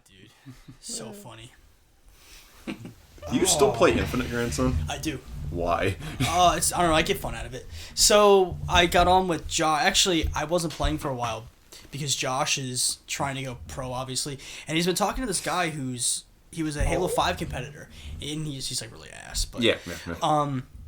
dude. So funny. Do you still play Infinite, grandson? I do. Why? I don't know. I get fun out of it. So I got on with Josh. Actually, I wasn't playing for a while because Josh is trying to go pro, obviously, and he's been talking to this guy he was a Halo 5 competitor, and he's like really ass. But Yeah.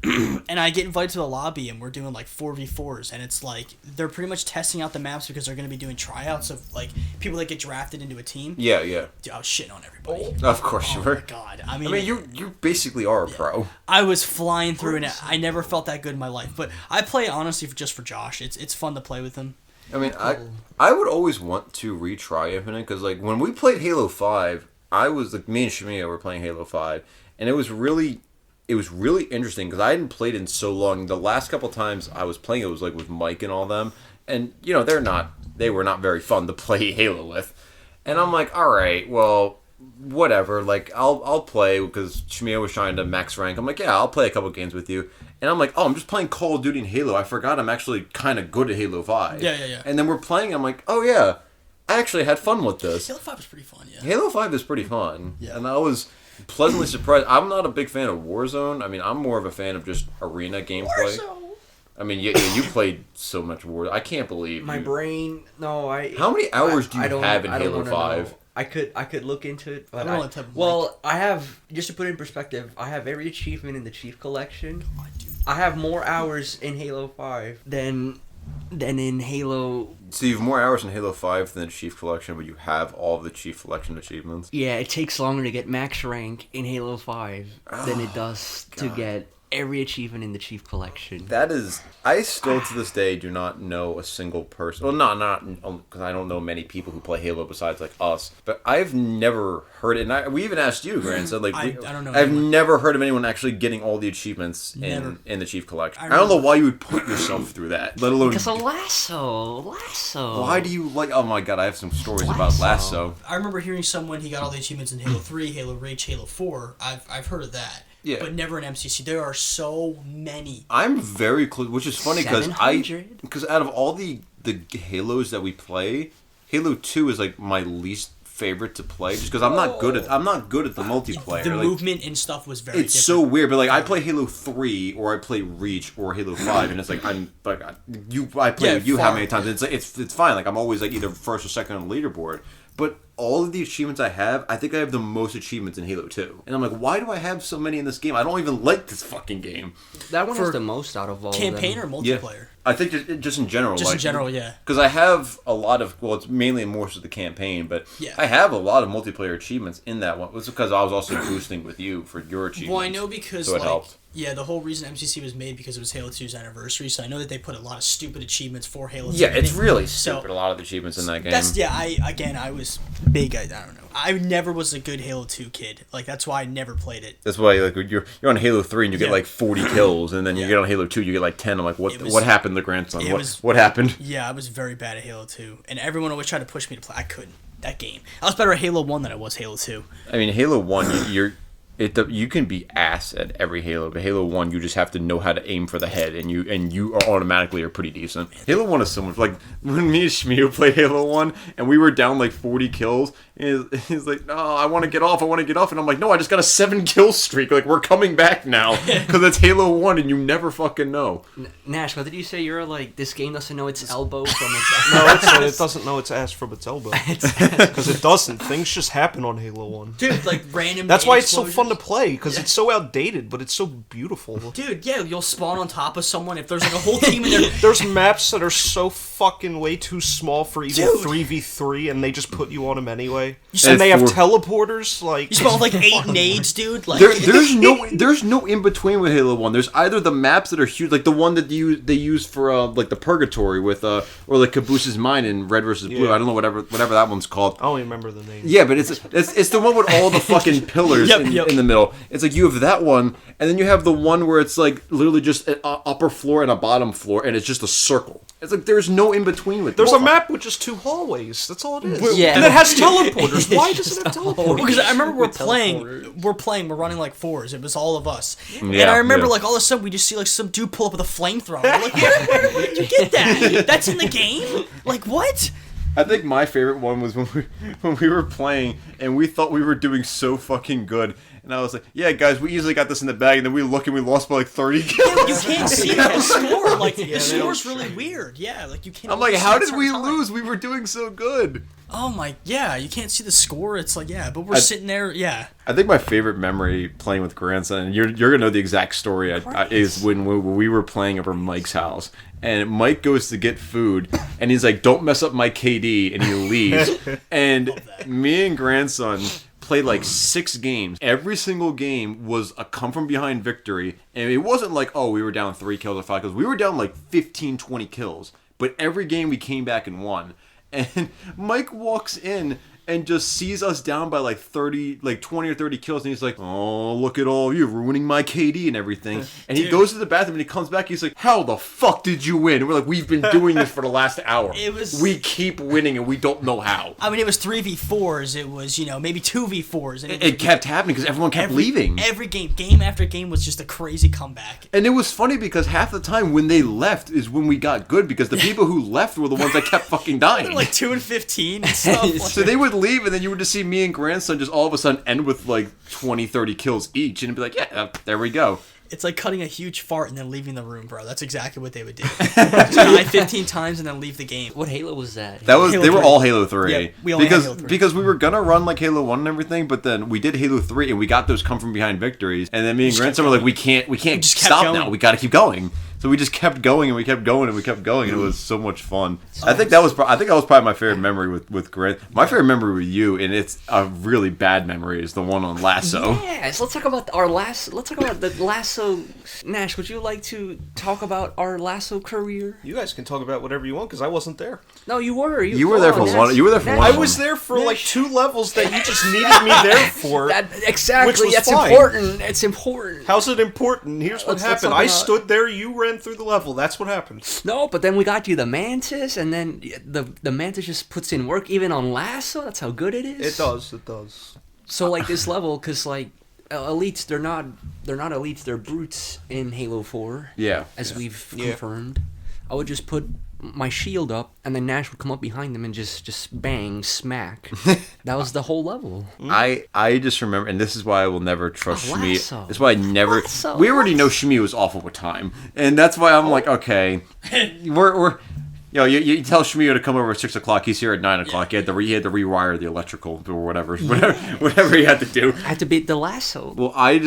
and I get invited to the lobby, and we're doing like 4v4s, and it's like they're pretty much testing out the maps because they're going to be doing tryouts of like people that get drafted into a team. Yeah. Dude, I was shitting on everybody. Of course you Oh were. my god! I mean, you basically are a pro. I was flying through, and I never felt that good in my life. But I play it honestly just for Josh. It's fun to play with him. I mean, I would always want to retry Infinite because like when we played Halo 5, I was like me and Shamiya were playing Halo 5, and it was really interesting because I hadn't played in so long. The last couple times I was playing, it was like with Mike and all them, and you know they were not very fun to play Halo with, and I'm like, all right, well, whatever, like I'll play because Shamiya was trying to max rank. I'm like, yeah, I'll play a couple games with you, and I'm like, oh, I'm just playing Call of Duty and Halo. I forgot I'm actually kind of good at Halo 5. Yeah. And then we're playing. I'm like, oh yeah, I actually had fun with this. Halo 5 was pretty fun, yeah. Halo 5 is pretty fun. Yeah. And I was pleasantly surprised. I'm not a big fan of Warzone. I mean, I'm more of a fan of just arena gameplay. Warzone. I mean, you played so much Warzone. I can't believe My you. brain. No, I. How many hours do you I don't- have in I don't Halo wanna 5? know. I could look into it, but I don't know what type of well, I have, just to put it in perspective, I have every achievement in the Chief Collection. God, dude. I have more hours in Halo 5 than in Halo. So you have more hours in Halo 5 than the Chief Collection, but you have all of the Chief Collection achievements? Yeah, it takes longer to get max rank in Halo 5 than it does to get every achievement in the Chief Collection. That is... I still, to this day, do not know a single person... Well, not because I don't know many people who play Halo besides, like, us. But I've never heard it. And we even asked you, Grandson. Like, I don't know I've anyone. never heard of anyone actually getting all the achievements in the Chief Collection. I don't know why you would put yourself through that, let alone... Because of LASO. Why do you like... Oh, my God, I have some stories about LASO. I remember hearing someone, he got all the achievements in Halo 3, Halo Reach, Halo 4. I've heard of that. Yeah. But never in MCC. There are so many. I'm very close, which is funny because 700? because out of all the Halos that we play, Halo 2 is like my least favorite to play just because I'm not good at the multiplayer. The like, movement and stuff was very it's different. so weird, but like I play Halo 3 or I play Reach or Halo 5 and it's like I play with you how many times it's fine, like I'm always like either first or second on the leaderboard. But all of the achievements I think I have the most achievements in Halo 2. And I'm like, why do I have so many in this game? I don't even like this fucking game. That one For is the most out of all campaign of them. or multiplayer? I think just in general. Just in general, yeah. Because I have a lot of, well, it's mainly more so the campaign, but Yeah. I have a lot of multiplayer achievements in that one. It's because I was also boosting with you for your achievements. Well, I know because, so it helped. yeah, the whole reason MCC was made because it was Halo 2's anniversary, so I know that they put a lot of stupid achievements for Halo 2. Yeah, it's really So- stupid, a lot of the achievements in that game. I was big, I don't know. I never was a good Halo 2 kid. Like, that's why I never played it. That's why like you're on Halo 3 and you get Yeah. like 40 kills, and then you Yeah. get on Halo 2, you get like 10. I'm like, It was- what happened to grandson? it was- What happened? Yeah, I was very bad at Halo 2, and everyone always tried to push me to play. I couldn't. That game. I was better at Halo 1 than I was Halo 2. I mean, Halo 1, you can be ass at every Halo, but Halo 1, you just have to know how to aim for the head, and you automatically are pretty decent. Halo 1 is so much, like, when me and Shmiu played Halo 1, and we were down, like, 40 kills, and he's like, no, I want to get off, and I'm like, no, I just got a 7-kill streak, like, we're coming back now, because it's Halo 1, and you never fucking know. Nash, what did you say? You're like, this game doesn't know its elbow from its No, it doesn't know its ass from its elbow. Because it doesn't. Things just happen on Halo 1. Dude, like, random That's why it's so explosions. fun to play, because it's so outdated, but it's so beautiful. Dude, yeah, you'll spawn on top of someone if there's, like, a whole team in there. There's maps that are so fucking way too small for even Dude. 3v3, and they just put you on them anyway. You And they have for- teleporters, like... You spawn with, like, 8 nades, dude. Like, There's no in between with Halo 1. There's either the maps that are huge, like the one that they use for like the Purgatory with or like Cabooses Mine in Red vs. Blue. Yeah. I don't know whatever that one's called. I don't even remember the name. Yeah, but it's the one with all the fucking pillars Yep. in the middle. It's like you have that one, and then you have the one where it's like literally just an upper floor and a bottom floor, and it's just a circle. It's like there's no in between with. There's a map with just 2 hallways. That's all it is. Yeah. And it has teleporters. Why does it have teleporters? because I remember With we're running like 4s. It was all of us. and Yeah, I remember yeah. like all of a sudden we just see like some dude pull up with a flamethrower. We're like, where did you get that? That's in the game? Like what? I think my favorite one was when we were playing and we thought we were doing so fucking good. And I was like, yeah, guys, we easily got this in the bag. And then we look and we lost by like 30 kills. You can't see the score. Like, the score's really weird. Yeah, like you can't. I'm like, how did we lose? We were doing so good. Oh my, yeah, you can't see the score. It's like, yeah, but we're sitting there, yeah. I think my favorite memory playing with grandson, and you're gonna know the exact story, is when we were playing over Mike's house, and Mike goes to get food, and he's like, "Don't mess up my KD," and he leaves, and me and grandson played like 6 games. Every single game was a come from behind victory, and it wasn't like, oh, we were down 3 kills or 5 kills. We were down like 15, 20 kills, but every game we came back and won. And Mike walks in and just sees us down by like 20 or 30 kills, and he's like, "Oh, look at all you ruining my KD and everything." And he goes to the bathroom and he comes back. He's like, "How the fuck did you win?" And we're like, "We've been doing this for the last hour. We keep winning and we don't know how." I mean, it was 3v4s. It was maybe 2v4s, and it kept happening because everyone kept leaving. Every game after game was just a crazy comeback. And it was funny because half the time when they left is when we got good, because the people who left were the ones that kept fucking dying. Like 2 and 15 and stuff. So they would leave, and then you would just see me and grandson just all of a sudden end with like 20, 30 kills each, and it'd be like, yeah, there we go. It's like cutting a huge fart and then leaving the room, bro. That's exactly what they would do. Just die 15 times and then leave the game. What Halo was that? They were all Halo 3. Yeah, we only had Halo 3. Because we were gonna run like Halo 1 and everything, but then we did Halo 3 and we got those come from behind victories, and then me and grandson were like, we can't just stop going. now. We got to keep going. So we just kept going and we kept going and we kept going, and it was so much fun. I think that was probably my favorite memory with Grant. My favorite memory with you, and it's a really bad memory, is the one on LASO. Yes, let's talk about our LASO. Let's talk about the LASO. Nash, would you like to talk about our LASO career? You guys can talk about whatever you want because I wasn't there. No, you were. You were there for one. You were there for one. I was there for like 2 levels that you just needed me there for. Exactly. That's fine. important. It's important. How's it important? Here's what happened. I stood there. You ran through the level. That's what happened. No, but then we got you the Mantis, and then the Mantis just puts in work even on LASO. That's how good it is. It does. It does. So like this level, because like elites, they're not elites. They're brutes in Halo 4. Yeah. As we've confirmed. I would just put my shield up, and then Nash would come up behind them and just bang, smack. That was the whole level. I just remember, and this is why I will never trust Shmi. LASO. That's why I never. We already know Shmi was awful with time, and that's why I'm like, okay, we're. You tell Shmio to come over at 6 o'clock. He's here at 9 o'clock. He had to rewire the electrical or whatever he had to do. I had to beat the LASO. Well, I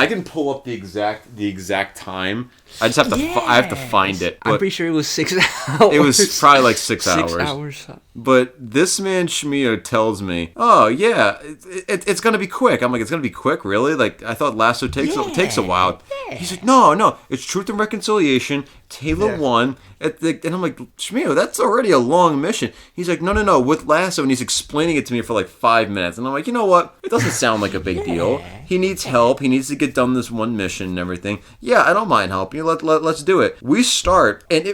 can pull up the exact time. I just have to I have to find it. I'm pretty sure it was 6 hours. It was probably like 6 hours. 6 hours. But this man Shmio tells me, "Oh yeah, it's gonna be quick." I'm like, "It's gonna be quick, really? Like I thought LASO takes a while." Yeah. He's like, "No, it's Truth and Reconciliation. It's Halo 1." And I'm like, "Shmio, that's already a long mission." He's like, No, with LASO," and he's explaining it to me for like 5 minutes. And I'm like, you know what? It doesn't sound like a big deal. He needs help. He needs to get done this one mission and everything. Yeah, I don't mind helping you. Let's do it. We start, and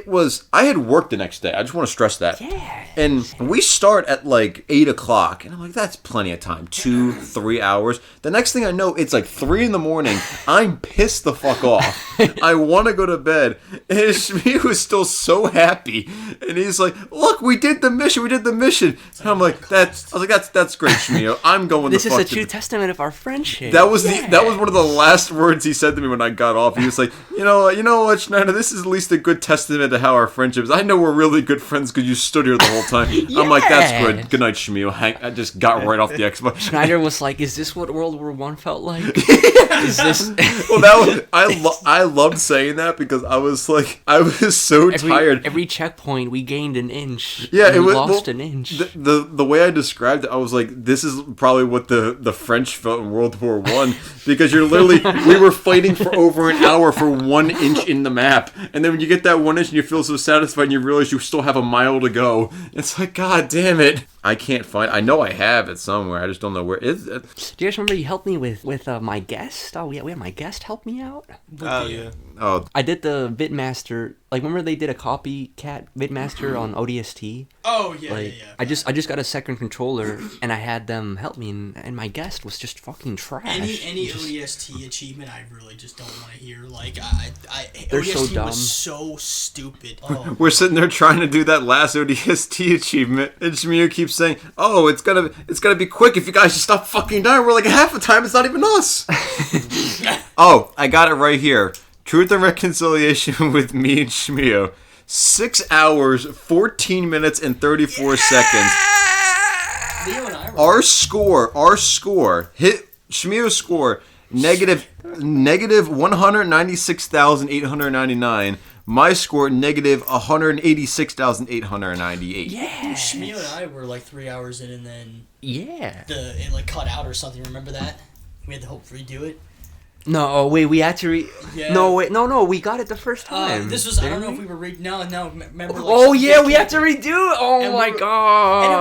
I had work the next day. I just want to stress that. Yeah. And we start at like 8 o'clock, and I'm like, that's plenty of time. 2-3 hours. The next thing I know, it's like 3 in the morning. I'm pissed the fuck off. I want to go to bed. And Shmi was still so happy, and he's like, "Look, we did the mission. And I'm like, that's great, Shmio. I'm going. This is a true testament of our friendship. That was one of the last words he said to me when I got off. He was like, you know what, Schneider, this is at least a good testament to how our friendship is. I know we're really good friends because you stood here the whole time. I'm like, that's good. Good night, Shmio. I just got right off the Xbox. Schneider was like, is this what World War I felt like? Is this? Well, that was I loved saying that because I was so tired. Every checkpoint we gained an inch. Yeah, we lost an inch. The way I described it, I was like, this is probably what the French felt in World War I, because we were fighting for over an hour for 1 inch in the map, and then when you get that 1 inch and you feel so satisfied and you realize you still have a mile to go, it's like, God damn it. I can't find. I know I have it somewhere. I just don't know where. Is it? Do you guys remember you helped me with my guest? Oh yeah, we had my guest help me out. Oh yeah. Oh, I did the Vidmaster. Like, remember they did a copycat Vidmaster on ODST? Oh yeah, yeah. I just got a second controller and I had them help me, and my guest was just fucking trash. Any ODST achievement, I really just don't want to hear. Like They're ODST so dumb. was so stupid. Oh. We're sitting there trying to do that last ODST achievement, and Shmiyu keeps saying, "Oh, it's gonna be quick if you guys just stop fucking dying." We're like, half the time it's not even us. Oh, I got it right here. Truth and Reconciliation with me and Shmiyu. 6 hours, 14 minutes, and 34 seconds. Leo and I were Our score, hit Shmiyu's score, negative 196,899. My score, negative 186,898. Yeah. Shmiyu and I were like 3 hours in, and then Yeah. it like cut out or something. Remember that? We had to redo it. No, wait, we had to Yeah. No, wait, no, we got it the first time. This was I don't didn't know if we were remember. Like, Oh yeah, something we had to connected- redo it. Oh And my we were- god. And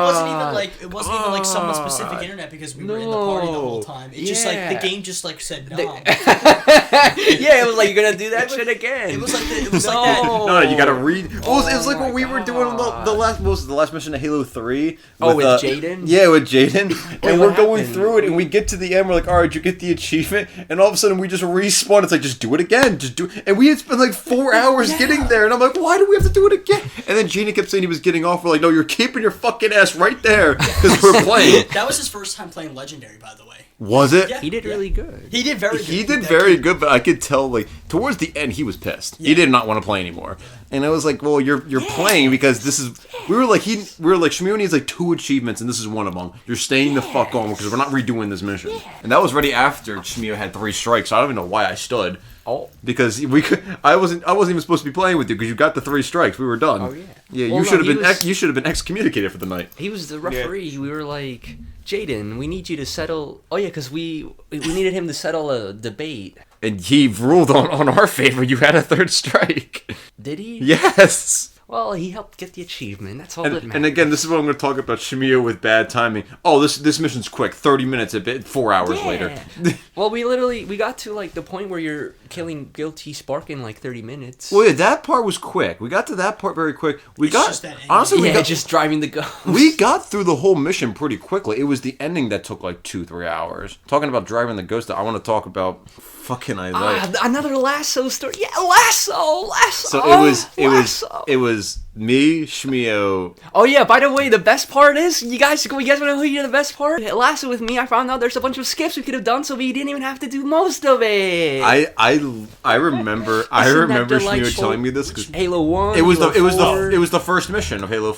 it wasn't even like someone specific God. internet because we were in the party the whole time. It just like Yeah. the game just like said no. Yeah, it was like you're gonna do that shit again. It was like like that. No, you gotta read. Well, it was like what we were doing on the last. What was it, the last mission of Halo 3? With Jaden? Yeah, with Jaden. And we're what going happened? through it, and we get to the end. We're like, all right, you get the achievement, and all of a sudden we just respawn. It's like, just do it again, just do it. And we had spent like 4 hours getting there, and I'm like, why do we have to do it again? And then Jaden kept saying he was getting off. We're like, no, you're keeping your fucking ass right there because we're playing. That was his first time playing Legendary, by the way. Was it? Yeah. He did really good. He did very good. He did That very kid- good, but I could tell like towards the end he was pissed. He Yeah. did not want to play anymore. And I was like, well, you're playing because this is. We were like Shmiyu needs like 2 achievements, and this is one of them. You're staying the fuck on because we're not redoing this mission. And that was ready after Shmiyu had 3 strikes. So I don't even know why I stood. Oh. Because we could. I wasn't even supposed to be playing with you because you got the 3 strikes. We were done. Oh, yeah. Yeah, Well, you no, should have he been. was- You should have been excommunicated for the night. He was the referee. We were like, Jaden, we need you to settle. Oh yeah, because we needed him to settle a debate. And he ruled on our favor. You had a 3rd strike. Did he? Yes. Well, he helped get the achievement. That's all that matters. And again, this is what I'm going to talk about Shmiyu with bad timing. Oh, this mission's quick. 30 minutes, a bit. 4 hours later. Well, we got to like the point where you're killing Guilty Spark in like 30 minutes. Well, yeah, that part was quick. We got to that part very quick. We got just that ending. honestly, Yeah, just driving the ghost. we got through the whole mission pretty quickly. It was the ending that took like 2-3 hours. Talking about driving the ghost, I want to talk about fucking Isaiah. Another LASO story. Yeah, LASO. So LASO. it was me, Shmiyu. Oh yeah, by the way, the best part is, you guys want to know who the best part? LASO with me, I found out there's a bunch of skips we could have done so we didn't even have to do most of it. I remember Isn't that Shmiyu delightful? telling me this because Halo 1. it was Halo 4. the first mission of Halo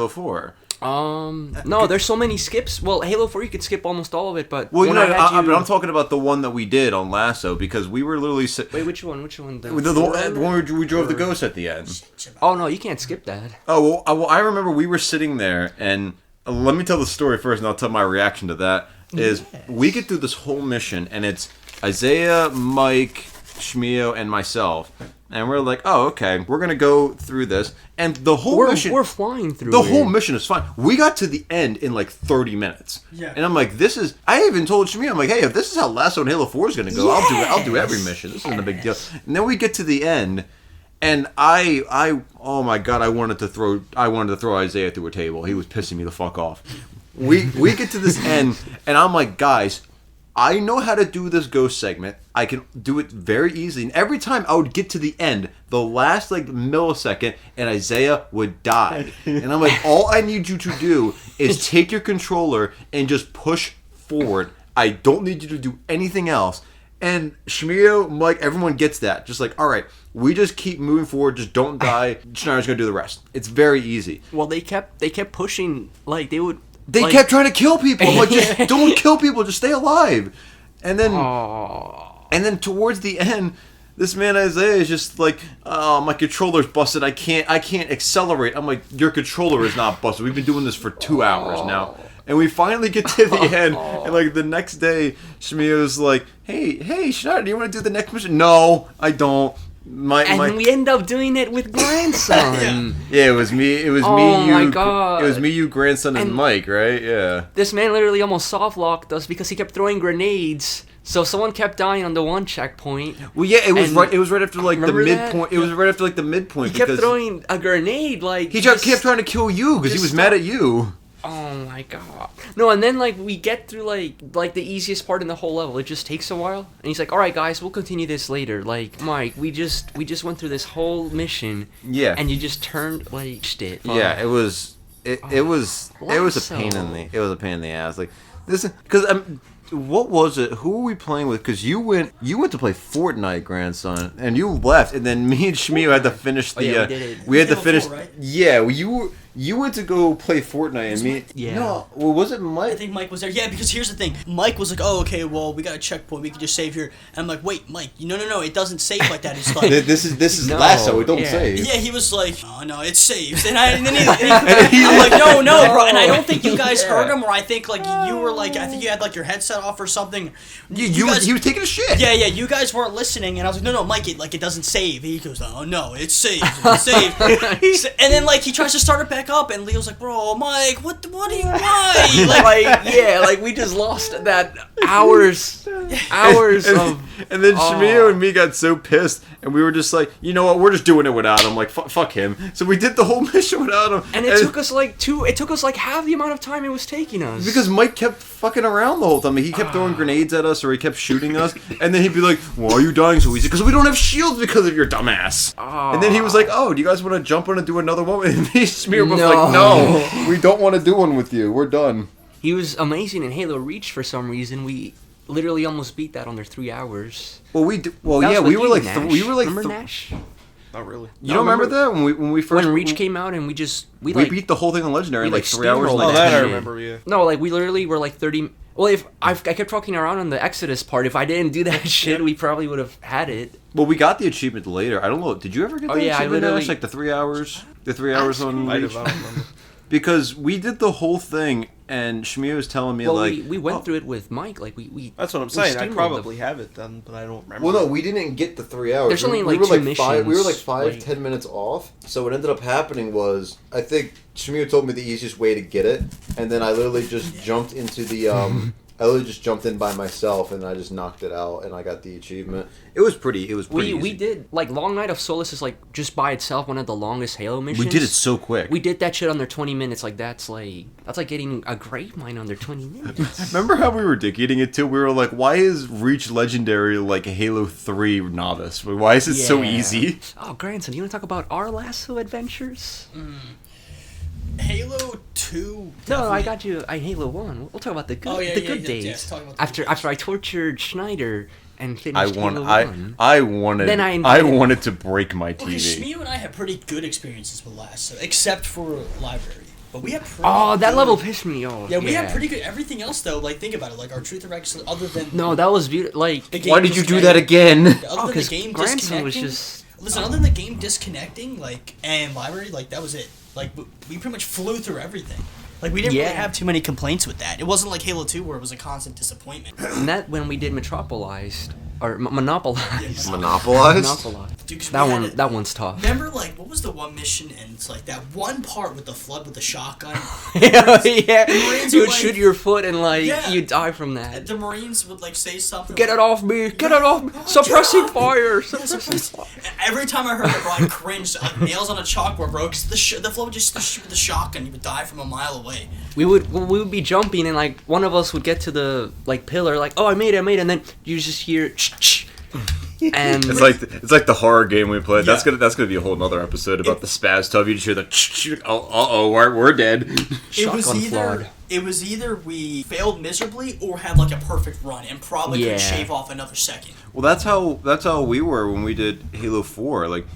4. No, there's so many skips. Well, Halo 4 you could skip almost all of it, but Well, when I had but I'm talking about the one that we did on LASO because we were literally Wait, which one? the one we drove the ghost at the end. Oh no, you can't skip that. Oh well, I remember we were sitting there, and let me tell the story first, and I'll tell my reaction to that. Is we get through this whole mission, and it's Isaiah, Mike, Shmiyu, and myself, and we're like, oh okay, we're gonna go through this, and the whole mission. We're flying through. The it. whole mission is fine. We got to the end in like 30 minutes. Yeah. And I'm like, this is. I even told Shmi, I'm like, hey, if this is how LASO and Halo 4 is gonna go, I'll do every mission. This isn't a big deal. And then we get to the end, and I oh my god, I wanted to throw Isaiah through a table. He was pissing me the fuck off. We get to this end, and I'm like, guys, I know how to do this ghost segment. I can do it very easily. And every time I would get to the end, the last like millisecond, and Isaiah would die. And I'm like, all I need you to do is take your controller and just push forward. I don't need you to do anything else. And Shmiyu, Mike, everyone gets that. Just like, all right, we just keep moving forward. Just don't die. Schneider's gonna do the rest. It's very easy. Well, they kept pushing. Like they would. They like, kept trying to kill people. I'm like, just don't kill people. Just stay alive. And then, and then towards the end, this man Isaiah is just like, oh, my controller's busted. I can't accelerate. I'm like, your controller is not busted. We've been doing this for 2 hours now. And we finally get to the end, and like the next day, Shmiyu's like, hey, Schneider, do you want to do the next mission? No, I don't. We end up doing it with grandson. Yeah, it was me. It was Oh me. You. my God. It was me, you, grandson, and Mike, right? Yeah. This man literally almost soft locked us because he kept throwing grenades. So someone kept dying on the one checkpoint. Well, yeah, it was And right. It was right after like the remember that? midpoint. It was right after like the midpoint. He kept because throwing a grenade like he kept trying to kill you because he was mad at you. Oh my god. No, and then like we get through like the easiest part in the whole level. It just takes a while. And he's like, "All right, guys, we'll continue this later." Like, Mike, we just went through this whole mission. Yeah. And you just turned like shit. Yeah, it was a pain in the ass. Like this because what was it? Who were we playing with? Because you went to play Fortnite, grandson, and you left, and then me and Shmeo had to finish the. we did it. We had to Halo finish. 4, right? Yeah, you went to go play Fortnite, and me. Yeah. No, well, was it Mike? I think Mike was there. Yeah, because here's the thing. Mike was like, "Oh, okay, well, we got a checkpoint. We can just save here." And I'm like, "Wait, Mike, no, it doesn't save like that." It's like, This is No, LASO. It don't yeah. save. yeah, he was like, "Oh no, it saves." And I'm like, "No, bro." And I don't think you guys heard him, or I think like you were like, I think you had like your headset off or something. You guys, he was taking a shit. Yeah, you guys weren't listening, and I was like, no, Mike, it doesn't save. He goes, "Oh no, it saves, it saves." And then like he tries to start it back up, and Leo's like, "Bro, Mike, what do you why?" Like we just lost that hours of. And then Shmeo and me got so pissed, and we were just like, you know what, we're just doing it without him. Like, fuck him. So we did the whole mission without him. And it took us like half the amount of time it was taking us. Because Mike kept fucking around the whole time. He kept throwing grenades at us, or he kept shooting us, and then he'd be like, "Why are you dying so easy?" Because we don't have shields because of your dumbass. And then he was like, "Oh, do you guys want to jump on and do another one?" And me and Shmeo were like, "No, we don't want to do one with you. We're done." He was amazing in Halo Reach for some reason. We literally almost beat that under 3 hours. Well, we That was we with were you, like Nash. Remember Nash? Not really. You don't remember that when we first When Reach came out and we beat the whole thing on Legendary in we, like like, 3 hours. steamrolled and Oh, a that half. I remember. Yeah. No, like we literally were like 30. Well, if I kept talking around on the Exodus part, if I didn't do that shit, we probably would have had it. Well, we got the achievement later. I don't know. Did you ever get Oh, that yeah, I achievement, literally- Ash? Like the 3 hours? The 3 hours on Might Reach? have. I don't remember. Because we did the whole thing, and Shmeo was telling me, Well, like... we went through it with Mike. Like we That's what I'm we saying. I steamrolled probably have it then, but I don't remember. Well, no, we didn't get the 3 hours. There's only, like, were two like 5. We were like missions, 5, like- 10 minutes off. So what ended up happening was, I think Shmeo told me the easiest way to get it, and then I literally just jumped into the I literally just jumped in by myself, and I just knocked it out, and I got the achievement. It was pretty We easy. did like Long Night of Solace is like just by itself one of the longest Halo missions. We did it so quick. We did that shit under 20 minutes. Like that's like getting a grave mine under 20 minutes. Remember how we were dick eating it too? We were like, why is Reach Legendary like a Halo 3 novice? Why is it so Yeah. easy? Oh, grandson, you want to talk about our LASO adventures? Halo 2. No, I got you. Halo 1. We'll talk about the good, Oh, yeah, the yeah, good yeah, days. yes, talk about the after good days. I tortured Schneider and finished I Halo 1. wanted Then I wanted to break my Okay, TV. Shmeo and I had pretty good experiences with LASO, except for library. But we had pretty Oh, that good- level pissed me off. Yeah, we had pretty good. Everything else though, like think about it, like our Truth or Reconciliation, other than No, that was beautiful. Like, the game Why did you do disconnecting- that again? Other oh, than the because game grandson was disconnecting. just. Listen, other than the game disconnecting, like and library, like that was it. Like we pretty much flew through everything. Like we didn't really Yeah. have too many complaints with that. It wasn't like Halo 2 where it was a constant disappointment. And that when we did Metropolized or Monopolized. Monopolized? Monopolized. Dude, 'cause we That had one. it- That one's tough. Remember, like, what was the one mission? And it's like that one part with the flood with the shotgun. yeah, Marines you were would like- shoot your foot and like Yeah. you die from that. The Marines would like say something. Get like, it off me! Get it off me! Suppressing fire! Every time I heard it, bro, I cringed. Like nails on a chalkboard, bro. Because the flood would just shoot with the shotgun. You would die from a mile away. We would be jumping and like one of us would get to the like pillar like oh I made it, and then you just hear and It's like the horror game we played. Yeah. That's gonna be a whole other episode about the spaz tub. You just hear the oh we're dead. Shotgun It was either we failed miserably or had like a perfect run and probably could Yeah. shave off another second. Well, that's how we were when we did Halo 4. Like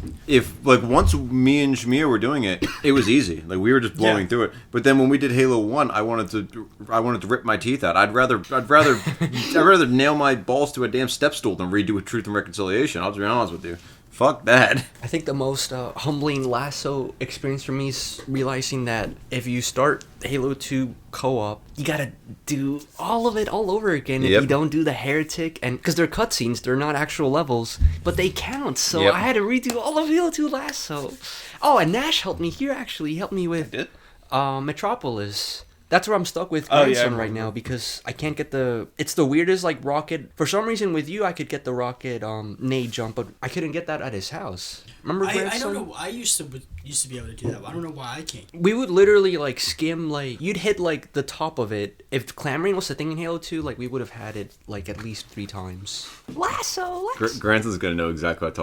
once me and Shmeo were doing it, it was easy. Like we were just blowing Yeah. through it. But then when we did Halo 1, I wanted to rip my teeth out. I'd rather nail my balls to a damn step stool than redo a Truth and Reconciliation. I'll be honest with you. Fuck that. I think the most humbling LASO experience for me is realizing that if you start Halo 2 co-op, you gotta do all of it all over again if Yep. you don't do the heretic, and because they're cutscenes, they're not actual levels, but they count. So Yep. I had to redo all of Halo 2 LASO. Oh, and Nash helped me here. Actually, he helped me with Did? Metropolis. That's where I'm stuck with Oh, yeah, I Grandson right remember. now because I can't get the. It's the weirdest like rocket. For some reason with you, I could get the rocket nade jump, but I couldn't get that at his house. Remember I Grandson? don't know. I used to be able to do that. But I don't know why I can't. We would literally like skim like you'd hit like the top of it. If clambering was a thing in Halo 2, like we would have had it like at least 3 times. LASO. Granson's gonna know exactly what I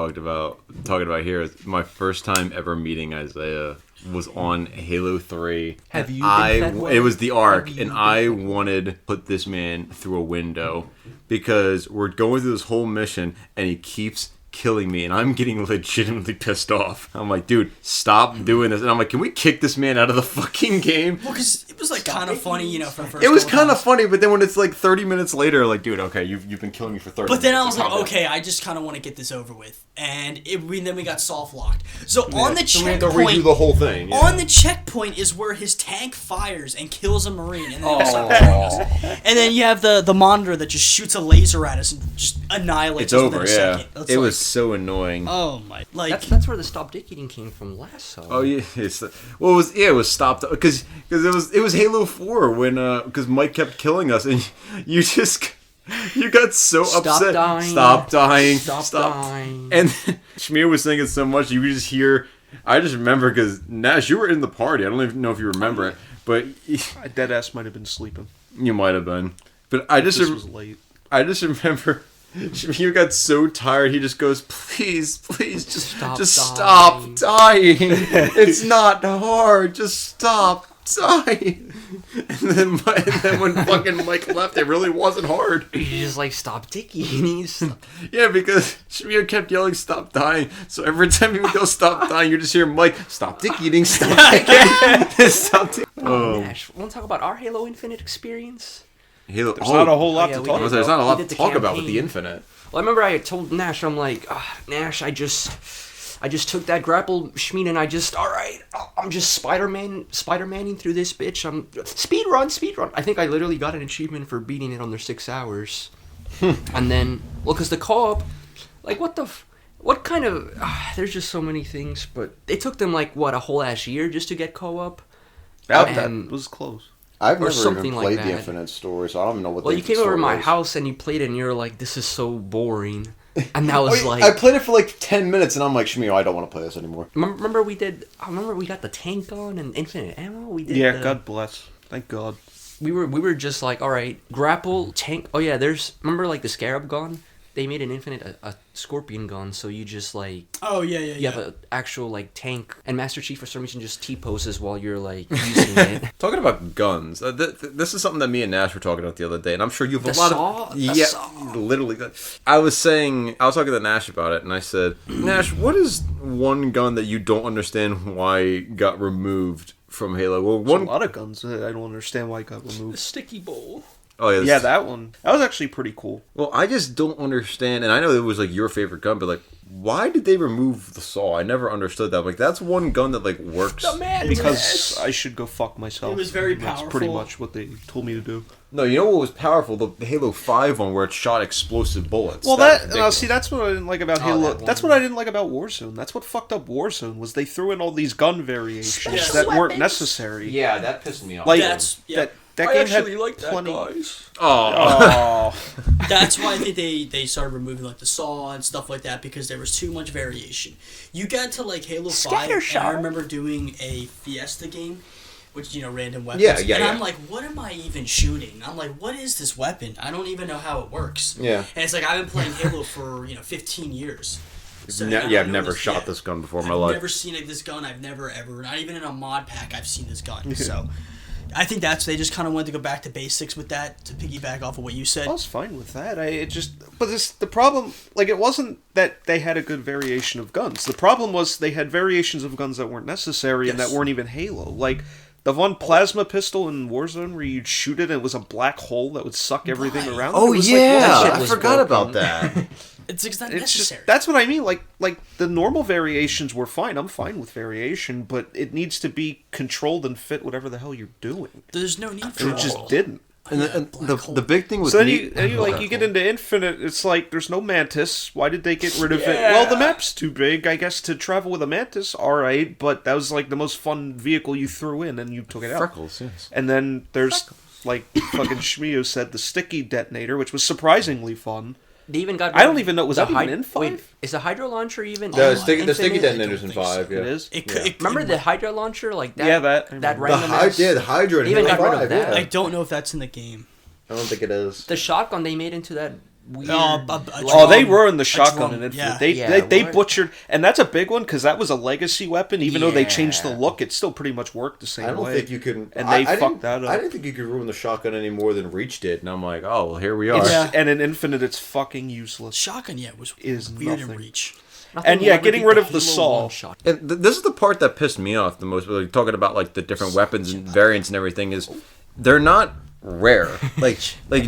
talking about here. It's my first time ever meeting Isaiah was on Halo 3. Have you been fed well? It was the Ark, Have and you I been fed wanted to put this man through a window because we're going through this whole mission, and he keeps killing me, and I'm getting legitimately pissed off. I'm like, dude, stop doing this. And I'm like, can we kick this man out of the fucking game? Well, because it was like kind of funny, you know, for the first. It was couple kind of times. funny, but then when it's like 30 minutes later, like, dude, okay, you've been killing me for 30 But then I minutes. was like, Calm down. okay, I just kind of want to get this over with, and then we got soft locked. So on the So we had to checkpoint, redo the whole thing. Yeah. on the checkpoint is where his tank fires and kills a marine, and then, and then you have the monitor that just shoots a laser at us and just annihilates It's us over, within a yeah. second. It's It like, was so annoying. oh my, like That's where the stop dick eating came from. LASO. Oh yeah, it was stopped because it was Halo 4 when because Mike kept killing us and you got so Stop upset. dying. Stop dying. Stop dying. And Shmear was saying it so much you could just hear. I just remember because Nash, you were in the party. I don't even know if you remember it, but Deadass might have been sleeping. you might have been. But I just This was late. remember. Shmear got so tired, he just goes, please, just Stop stop dying." dying. It's not hard. Just stop dying. And then when fucking Mike left, it really wasn't hard. You just like stop dick eating. Yeah, because Shmear kept yelling, stop dying. So every time he would go, stop dying, you just hear Mike, stop dick eating, stop dick eating. Stop dick. Oh. Nash, want to talk about our Halo Infinite experience? Halo, There's not a whole lot yeah, to we talk did. about. There's not a lot We to did the talk about with the campaign. Infinite. Well, I remember I told Nash, I'm like, Nash, I just took that grapple Shmeen and I'm just Spider-Manning through this bitch. I'm speed run. I think I literally got an achievement for beating it under 6 hours. And then, well, because the co-op, like, what kind of, there's just so many things, but it took them, like, what, a whole ass year just to get co-op? That And- was close. I've Or never something even like played the that. Infinite story, so I don't even know what Well, the you came Infinite over to story my is. house and you played it and you're like, this is so boring. And that Oh, was yeah, like... I played it for like 10 minutes, and I'm like, Shmear, I don't want to play this anymore. Remember we got the tank gun and infinite ammo? We did Yeah, the- God bless. Thank God. We were just like, all right, grapple, tank. Oh yeah, remember like the Scarab gun? They made an infinite a scorpion gun, so you just like oh yeah, you have an actual like tank, and Master Chief for some reason just T-poses while you're like using it. Talking about guns, this is something that me and Nash were talking about the other day, and I'm sure you have The a lot saw? of The saw. literally. I was talking to Nash about it, and I said, Nash, what is one gun that you don't understand why got removed from Halo? Well, There's a one. lot of guns that I don't understand why it got The removed. sticky bowl. Oh yeah, Yeah, that one. That was actually pretty cool. Well, I just don't understand, and I know it was like your favorite gun, but like, why did they remove the saw? I never understood that. Like, that's one gun that like works. man Because I should go fuck myself. It was very That's pretty powerful. much what they told me to do. No, you know what was powerful? The Halo 5 one where it shot explosive bullets. Well, That's that ridiculous. see, that's what I didn't like about Oh, Halo. that That's one. what I didn't like about Warzone. That's what fucked up Warzone was they threw in all these gun variations Special that weren't weapons. necessary. Yeah, that pissed me off. Like yeah. that I game actually had like that, plenty. guys. Oh, Oh, That's why I think they started removing like the saw and stuff like that because there was too much variation. You got to like Halo 5, Scatter and shot. I remember doing a Fiesta game, which random weapons. Yeah, and yeah. I'm like, what am I even shooting? I'm like, what is this weapon? I don't even know how it works. Yeah. And it's like I've been playing Halo for 15 years. So, Ne- and yeah, I I've know never this- shot yeah. this gun before in my I've life. never seen this gun. I've never ever, not even in a mod pack, I've seen this gun. So, I think they just kind of wanted to go back to basics with that to piggyback off of what you said. I was fine with that. The problem, like, it wasn't that they had a good variation of guns. The problem was they had variations of guns that weren't necessary and Yes. that weren't even Halo. Like, the one plasma pistol in Warzone where you'd shoot it and it was a black hole that would suck everything Why? around. Oh it was yeah, that shit I was forgot broken. about that. It's not It's necessary. just that's what I mean. Like the normal variations were fine. I'm fine with variation, but it needs to be controlled and fit whatever the hell you're doing. There's no need for And it just didn't. And, Yeah, and black hole. the big thing with So then me, you get into Infinite. It's like there's no Mantis. Why did they get rid of it? Yeah. Well, the map's too big. I guess to travel with a Mantis, all right, but that was like the most fun vehicle you threw in, and you took it out. Freckles, yes. And then there's like fucking Shmio said, the sticky detonator, which was surprisingly fun. They even got. I don't even know. Was the that even hy- in 5? Wait, is the Hydro Launcher even? The in sticky Infinite? detonators in think so. 5, yeah. It is. It could, Yeah. it, Remember the Hydro Launcher, like that? Yeah, that- I that remember. random. The Hydra in They even Halo got rid of 5, that. yeah. I don't know if that's in the game. I don't think it is. The shotgun they made into that weird. Oh, they ruined the shotgun drum, in Infinite. yeah. They, Yeah, they what? butchered, and that's a big one because that was a legacy weapon. Even though they changed the Yeah. look, it still pretty much worked the same I don't way. think you can. And I they didn't- fucked that up. I didn't think you could ruin the shotgun any more than Reach did, and I'm like, oh, well, here we are. Yeah. And in Infinite, it's fucking useless. Shotgun, yeah, was Is weird in nothing. Reach. Nothing and will yeah, ever getting beat rid of the Halo Saw. 1 shot. And this is the part that pissed me off the most. Like talking about like the different weapons and variants and everything is, they're not rare. Like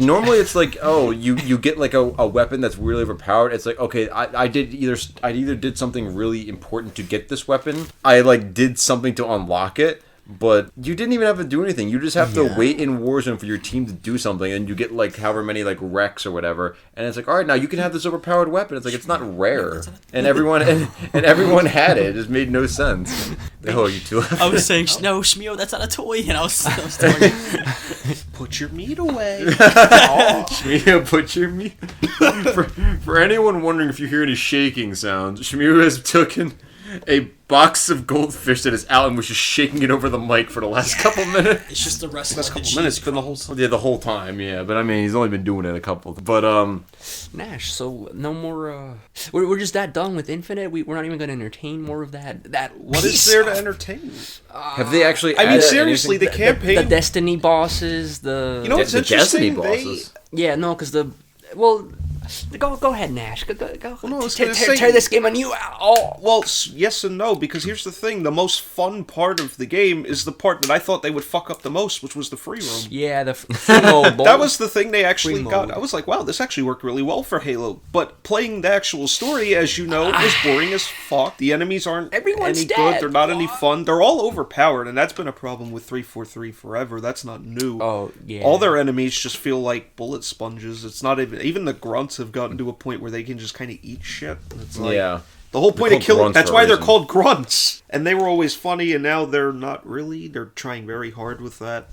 normally it's like, oh, you get like a weapon that's really overpowered. It's like, okay, I either did something really important to get this weapon. I like did something to unlock it. But you didn't even have to do anything. You just have to wait in Warzone for your team to do something, and you get like however many like wrecks or whatever. And it's like, all right, now you can have this overpowered weapon. It's like it's not rare, and everyone and everyone had it. It just made no sense. Oh, you two. I was saying, no, Shmio, that's not a toy. And I was talking. Put your meat away. Shmio, put your meat. For anyone wondering if you hear any shaking sounds, Shmio has taken a box of goldfish that is out and was just shaking it over the mic for the last couple minutes. It's just the rest Last of the couple minutes, been the whole. Yeah, the whole time, yeah. But I mean, he's only been doing it a couple. But Nash, so no more. We're just that done with Infinite. We're not even going to entertain more of that. What is there to entertain? have they actually? I mean, added seriously, the anything? campaign. The Destiny bosses. The You know what's The Destiny interesting? bosses. yeah, no, because the go ahead, Nash. Go. Well, no, I was Tear gonna say- tear this game on you. Oh. Well, yes and no, because here's the thing: the most fun part of the game is the part that I thought they would fuck up the most, which was the free roam. Yeah, the free mode. That was the thing they actually Free got. mode. I was like, wow, this actually worked really well for Halo. But playing the actual story, as you know, is boring as fuck. The enemies aren't Everyone's any dead. good. They're not any fun. They're all overpowered, and that's been a problem with 343 forever. That's not new. Oh, yeah. All their enemies just feel like bullet sponges. It's not even the grunts have gotten to a point where they can just kind of eat shit. It's like, Yeah. the whole point They're of called killing. grunts That's for a why they're reason. called grunts, and they were always funny, and now they're not really. They're trying very hard with that.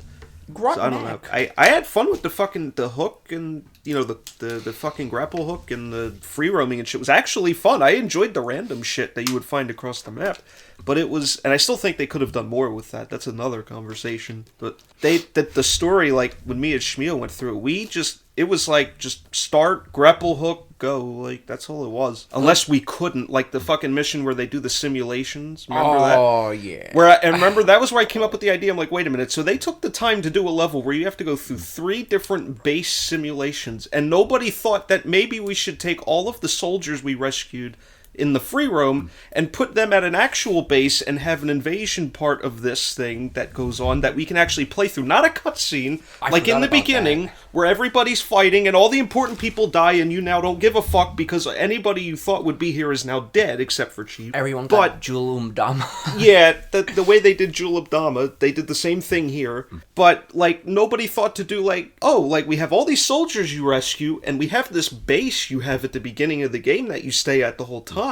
Grunt So I don't know. neck. I had fun with the hook and the fucking grapple hook and the free roaming and shit. It was actually fun. I enjoyed the random shit that you would find across the map. But it was, and I still think they could have done more with that. That's another conversation. But the story, like when me and Shmio went through it, it was like just start, grapple hook, go. Like that's all it was. Unless we couldn't, like the fucking mission where they do the simulations. Remember that? Oh yeah. And remember, that was where I came up with the idea. I'm like, wait a minute. So they took the time to do a level where you have to go through 3 different base simulations, and nobody thought that maybe we should take all of the soldiers we rescued in the free roam and put them at an actual base and have an invasion part of this thing that goes on that we can actually play through. Not a cutscene, I like in forgot the about beginning, that. where everybody's fighting and all the important people die and you now don't give a fuck because anybody you thought would be here is now dead except for Chief. Everyone But got Julum Dama. yeah, the way they did Jewel Abdama, they did the same thing here. But, like, nobody thought to do, like, oh, like, we have all these soldiers you rescue, and we have this base you have at the beginning of the game that you stay at the whole time.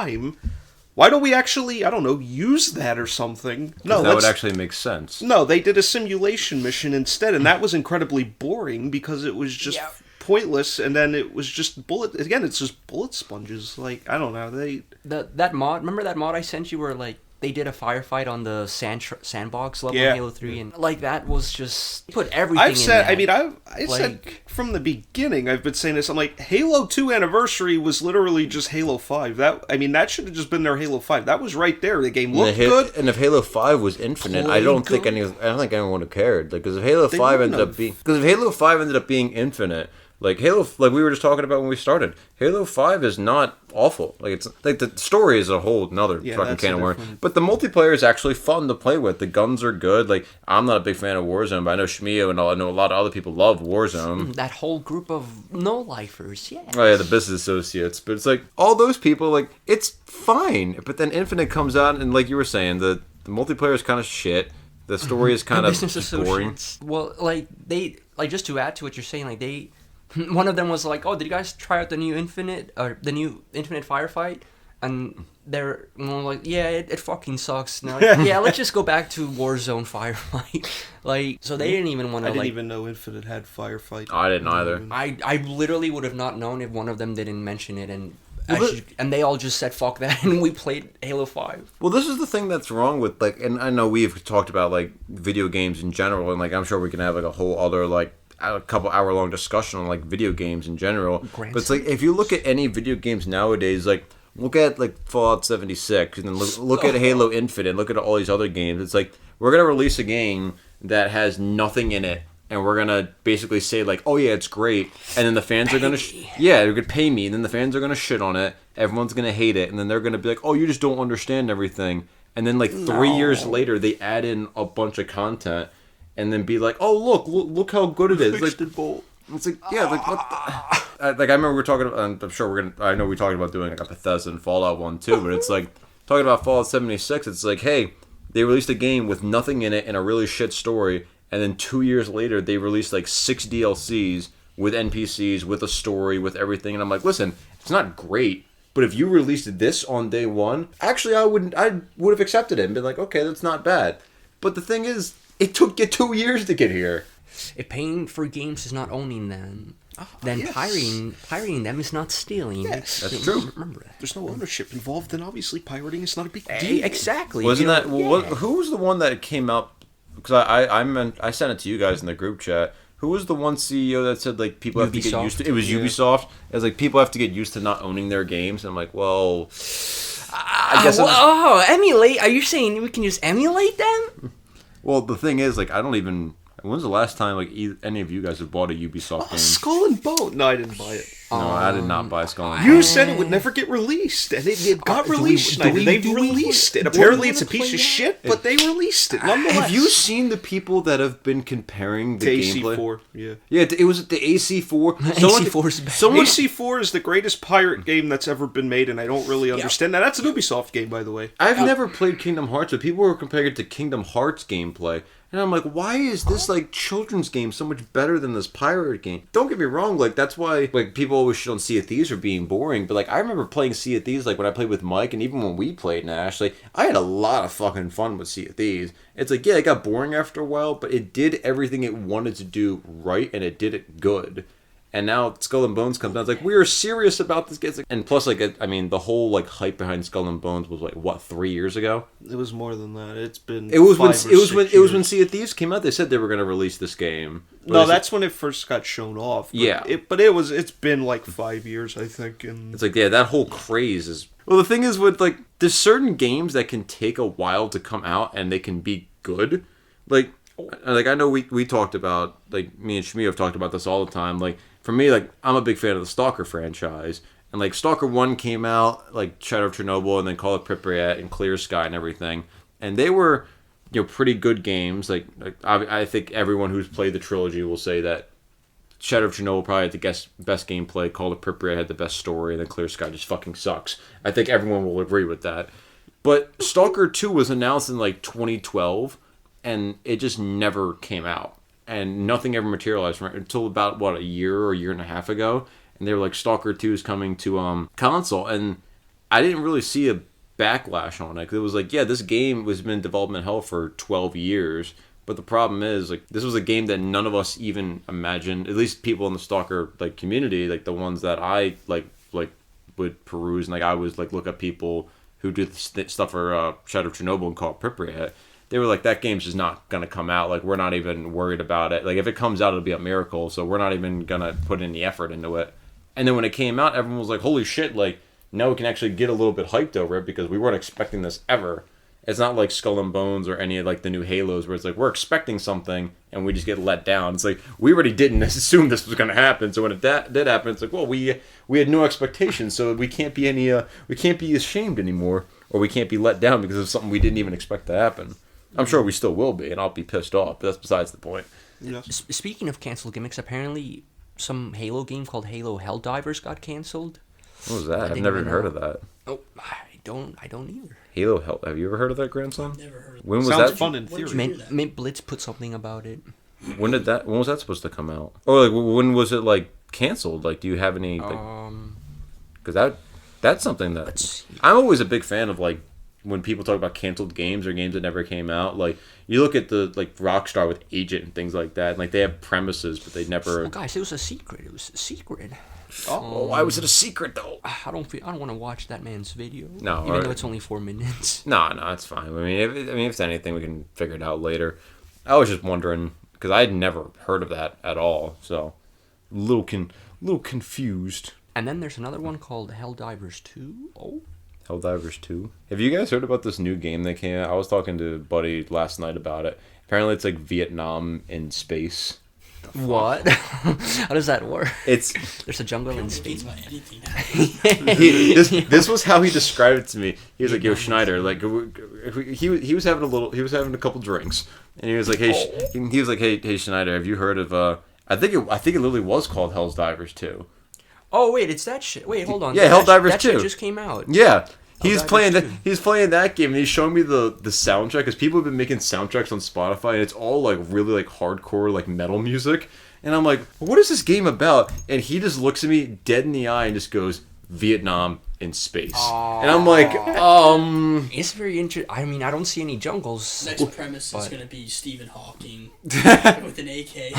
Why don't we actually, I don't know, use that or something? No, that would actually make sense. No, they did a simulation mission instead, and that was incredibly boring because it was just Yeah. pointless, and then it was just it's just bullet sponges. Like, I don't know, That mod. Remember that mod I sent you where like they did a firefight on the sandbox level Yeah. in Halo 3, and like that was just put everything. I've in said, that. I mean, I said Like- from the beginning, I've been saying this. I'm like, Halo 2 Anniversary was literally just Halo 5. That should have just been their Halo 5. That was right there. The game looked good. And if Halo 5 was infinite, I don't think good. anyone would have cared. Like, because if Halo They 5 wouldn't ended up have. being, because if Halo 5 ended up being infinite, like like we were just talking about when we started, Halo 5 is not awful. Like, it's like the story is a whole another Yeah, fucking that's can a of worms. different- But the multiplayer is actually fun to play with. The guns are good. Like, I'm not a big fan of Warzone, but I know Shmio and I know a lot of other people love Warzone. that whole group of no-lifers. Yeah. Oh yeah, the business associates. But it's like all those people, like it's fine. But then Infinite comes out, and like you were saying, the multiplayer is kind of shit. The story is kind of business just boring. associates. Well, just to add to what you're saying, one of them was like, "Oh, did you guys try out the new Infinite Firefight?" And they're like, "Yeah, it fucking sucks." Now, yeah, let's just go back to Warzone Firefight. So they didn't even want to. I didn't even know Infinite had Firefight. I didn't either. I literally would have not known if one of them didn't mention it, and they all just said fuck that, and we played Halo 5. Well, this is the thing that's wrong with and I know we've talked about video games in general, and I'm sure we can have a whole other a couple hour long discussion on video games in general. But it's if you look at any video games nowadays, look at Fallout 76, and then look at Halo Infinite, look at all these other games. It's we're gonna release a game that has nothing in it, and we're gonna basically say oh yeah, it's great, and then the fans are gonna they're gonna pay me, and then the fans are gonna shit on it, everyone's gonna hate it, and then they're gonna be oh, you just don't understand everything, and then 3 years later they add in a bunch of content, and then be oh look how good it is. It's yeah, what the, I remember we were talking about, I'm sure I know we talked about doing a Bethesda and Fallout one too, but it's talking about Fallout 76, it's hey, they released a game with nothing in it and a really shit story, and then 2 years later they released 6 DLCs with NPCs, with a story, with everything, and I'm listen, it's not great, but if you released this on day one, actually I would have accepted it and been okay, that's not bad. But the thing is, it took you 2 years to get here. If paying for games is not owning them, then yes. pirating them is not stealing. Yes, that's true. Remember that. There's no ownership involved, then obviously pirating is not a big deal. Exactly. Wasn't that who was the one that came out? Because I sent it to you guys in the group chat. Who was the one CEO that said people have to get used to? It was Ubisoft. It was people have to get used to not owning their games. And I'm well, I guess. Emulate? Are you saying we can just emulate them? Well, the thing is, I don't even. When's the last time any of you guys have bought a Ubisoft game? Skull and Bone. No, I didn't buy it. No, I did not buy Skull and Bone. You said it would never get released, and it got released. They've released it. Apparently, it's a piece of shit, but they released it nonetheless. Have you seen the people that have been comparing the gameplay? AC4, yeah. Yeah, it was the AC4. AC4 is the greatest pirate game that's ever been made, and I don't really understand that. That's an Ubisoft game, by the way. I've never played Kingdom Hearts, but people were comparing it to Kingdom Hearts gameplay. And I'm why is this children's game so much better than this pirate game? Don't get me wrong, that's why people always shit on Sea of Thieves for being boring. But I remember playing Sea of Thieves when I played with Mike, and even when we played Nash, I had a lot of fucking fun with Sea of Thieves. It's yeah, it got boring after a while, but it did everything it wanted to do right, and it did it good. And now Skull and Bones comes out. It's we are serious about this game. And plus, the whole hype behind Skull and Bones was 3 years ago. It was more than that. It's been. It was when Sea of Thieves came out. They said they were going to release this game. No, that's when it first got shown off. But it's been 5 years, I think. And it's that whole craze is. Well, the thing is with there's certain games that can take a while to come out and they can be good. I know we talked about me and Shmi have talked about this all the time. For me, I'm a big fan of the Stalker franchise. And, Stalker 1 came out, Shadow of Chernobyl, and then Call of Pripyat, and Clear Sky, and everything. And they were, pretty good games. I think everyone who's played the trilogy will say that Shadow of Chernobyl probably had the best gameplay, Call of Pripyat had the best story, and then Clear Sky just fucking sucks. I think everyone will agree with that. But Stalker 2 was announced in, 2012, and it just never came out. And nothing ever materialized from it until about, a year or a year and a half ago. And they were Stalker 2 is coming to console. And I didn't really see a backlash on it. 'Cause it was this game was been in development hell for 12 years. But the problem is, this was a game that none of us even imagined, at least people in the Stalker, community, the ones that I, would peruse. And, I always, look up people who do stuff for Shadow of Chernobyl and Call of Pripyat. They were that game's just not going to come out. We're not even worried about it. If it comes out, it'll be a miracle. So we're not even going to put any effort into it. And then when it came out, everyone was holy shit, now we can actually get a little bit hyped over it because we weren't expecting this ever. It's not like Skull and Bones or any of the new Halos where it's we're expecting something and we just get let down. It's we already didn't assume this was going to happen. So when it did happen, it's well, we had no expectations. So we can't be we can't be ashamed anymore, or we can't be let down because of something we didn't even expect to happen. I'm sure we still will be, and I'll be pissed off, but that's besides the point. Yes. Speaking of canceled gimmicks, apparently some Halo game called Halo Helldivers got canceled. What was that? I've never even heard of that. Oh, don't either. Halo Help. Have you ever heard of that, grandson? Never heard of When was Sounds that? fun in Where'd you theory. hear that? Mint Blitz put something about it. When was that supposed to come out? Or like when was it like canceled? Like, do you have any? Because that's something that Let's see. I'm always a big fan of. Like when people talk about canceled games or games that never came out. Like you look at the like Rockstar with Agent and things like that. And, like they have premises, but they never. Well, guys, it was a secret. It was a secret. Oh, why was it a secret though? I don't want to watch that man's video. No, even alright. though it's only 4 minutes. No, it's fine. I mean, if it's anything, we can figure it out later. I was just wondering because I had never heard of that at all, so a little confused. And then there's another one called Helldivers 2. Oh. Helldivers 2. Have you guys heard about this new game that came out? I was talking to a buddy last night about it. Apparently, it's like Vietnam in space. What? How does that work? It's There's a jungle in Don't space. about anything. this was how he described it to me. He was like, "Yo, Schneider, like he was having a couple drinks, and he was like, hey Schneider, have you heard of I think it literally was called Helldivers 2. Oh wait, it's that shit. Wait, hold on. Yeah, Helldivers that 2. shit just came out. Yeah." He's Helldivers playing that. 2. He's playing that game, and he's showing me the soundtrack because people have been making soundtracks on Spotify, and it's all like really like hardcore like metal music. And I'm like, what is this game about? And he just looks at me dead in the eye and just goes, Vietnam in space. And I'm like, It's very interesting. I mean, I don't see any jungles. Next premise is but- going to be Stephen Hawking with an AK.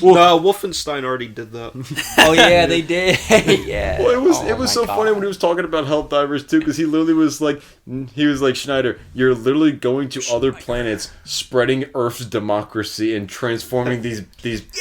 No, Wolfenstein already did that. Oh yeah, they did. Yeah. Well, Oh, it was my so God. funny when he was talking about Helldivers 2 because he literally was like, Schneider, you're literally going to other planets, spreading Earth's democracy and transforming these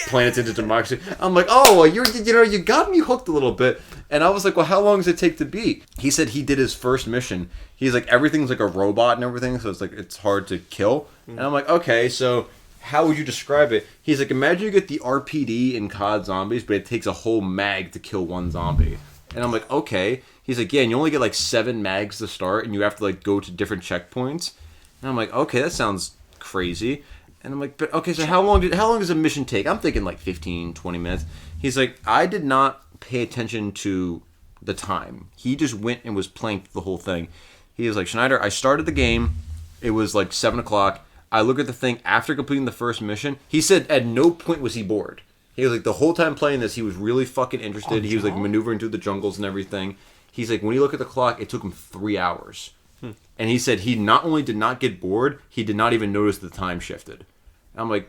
planets into democracy. I'm like, oh, well, you got me hooked a little bit. And I was like, well, how long does it take to beat? He said he did his first mission. He's like, everything's like a robot and everything, so it's like it's hard to kill. And I'm like, okay, so how would you describe it? He's like, imagine you get the RPD in COD Zombies, but it takes a whole mag to kill one zombie. And I'm like, okay. He's like, yeah, and you only get like 7 mags to start, and you have to like go to different checkpoints. And I'm like, okay, that sounds crazy. And I'm like, but okay, so how long does a mission take? I'm thinking like 15, 20 minutes. He's like, I did not pay attention to the time. He just went and was playing the whole thing. He was like, Schneider, I started the game. It was like 7 o'clock. I look at the thing after completing the first mission. He said at no point was he bored. He was like, the whole time playing this, he was really fucking interested. He was like maneuvering through the jungles and everything. He's like, when you look at the clock, it took him 3 hours. And he said he not only did not get bored, he did not even notice the time shifted. And I'm like,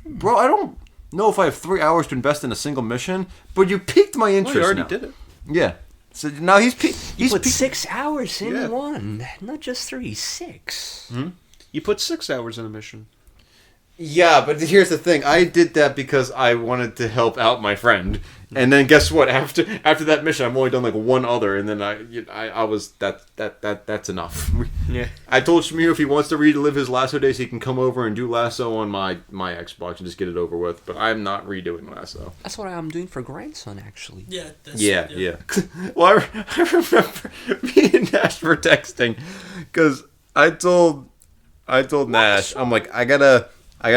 bro, I don't know if I have 3 hours to invest in a single mission, but you piqued my interest. Well, you already now. did it. Yeah. So now he's You put 6 hours in Yeah. one, not just 3, 6. You put 6 hours in a mission. Yeah, but here's the thing. I did that because I wanted to help out my friend. And then guess what? After that mission, I've only done like one other, and then I was that's enough. Yeah. I told Shmir if he wants to relive his LASO days, he can come over and do LASO on my Xbox and just get it over with. But I'm not redoing LASO. That's what I'm doing for grandson, actually. Yeah. That's, Yeah. Well, I remember me and Nash were texting because I told Nash, I'm like, I gotta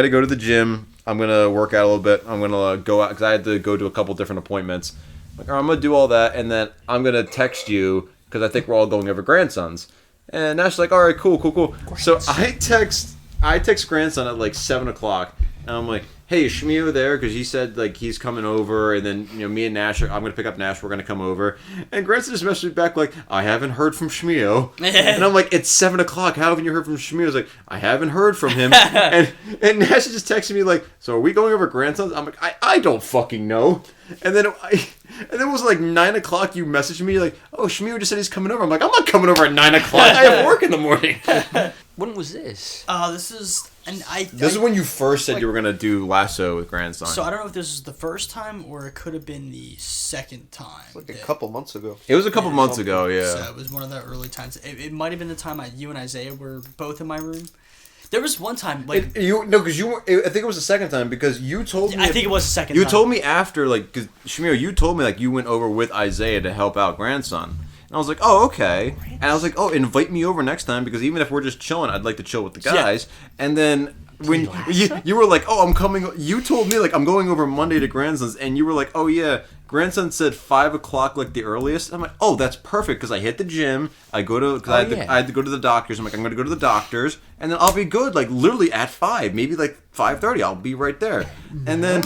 go to the gym. I'm gonna work out a little bit. I'm gonna go out because I had to go to a couple different appointments. Like, all right, I'm gonna do all that, and then I'm gonna text you because I think we're all going over grandsons. And Nash's like, all right, cool. So I text grandson at like 7 o'clock, and I'm like, hey, is Shmio there? Because he said like he's coming over, and then me and Nash, I'm gonna pick up Nash. We're gonna come over, and grandson just messaged me back like, I haven't heard from Shmio, and I'm like, it's 7 o'clock. How haven't you heard from Shmio? He's like, I haven't heard from him, and Nash just texted me like, so are we going over grandsons? I'm like, I don't fucking know. And then it was like 9 o'clock. You messaged me like, oh, Shmio just said he's coming over. I'm like, I'm not coming over at 9 o'clock. I have work in the morning. When was this? This is This is when you first said you were gonna do LASO with grandson. So I don't know if this is the first time or it could have been the second time. Like a couple months ago. It was a couple months ago, yeah. So it was one of the early times. It might have been the time you and Isaiah were both in my room. There was one time like Because you were. I think it was the second time because you told me. I think it was the second You time. told me after, like, because Shmir, you told me like you went over with Isaiah to help out grandson, and I was like, oh, okay, and I was like, oh, invite me over next time because even if we're just chilling, I'd like to chill with the guys. And then when you were like, oh, I'm coming. You told me like I'm going over Monday to Grandson's, and you were like, oh yeah, Grandson said 5 o'clock like the earliest. I'm like, oh, that's perfect because I hit the gym. I go to because I had to go to the doctors. I'm like, I'm going to go to the doctors, and then I'll be good. Like literally at 5, maybe like 5:30. I'll be right there. And then,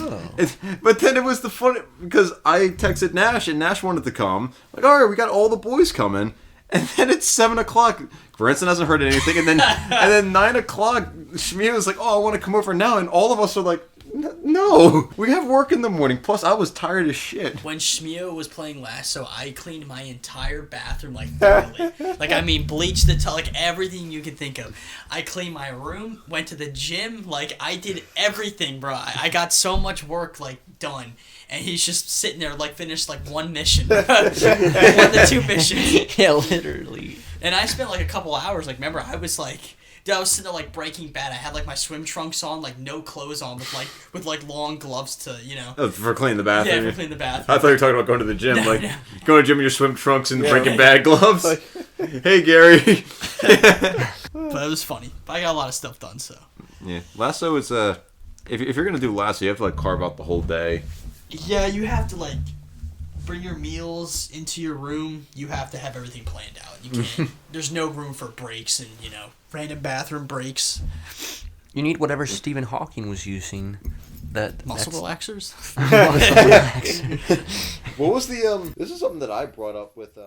but then it was the fun because I texted Nash, and Nash wanted to come. Like, all right, we got all the boys coming. And then it's 7 o'clock. Branson hasn't heard anything. And then 9 o'clock, Shmia was like, oh, I want to come over now. And all of us are like, no, we have work in the morning. Plus, I was tired as shit. When Shmio was playing LASO, I cleaned my entire bathroom, like, thoroughly. Like, I mean, bleached the tub, like, everything you can think of. I cleaned my room, went to the gym, like, I did everything, bro. I got so much work, like, done. And he's just sitting there, like, finished, like, one mission. One to 2 missions. Yeah, literally. And I spent, like, a couple hours, like, remember, I was, like... Dude, I was sitting there, like, Breaking Bad. I had, like, my swim trunks on, like, no clothes on, with long gloves to, you know... Oh, for cleaning the bathroom? Yeah, for cleaning the bathroom. I thought you were talking about going to the gym, No. going to the gym in your swim trunks and Breaking Bad gloves. Hey, Gary. But it was funny. But I got a lot of stuff done, so... Yeah, LASO is, if you're going to do LASO, you have to, like, carve out the whole day. Yeah, you have to, like, bring your meals into your room. You have to have everything planned out. You can't... There's no room for breaks and, you know, random bathroom breaks. You need whatever Stephen Hawking was using. Muscle relaxers? Muscle relaxers. What was the, this is something that I brought up with,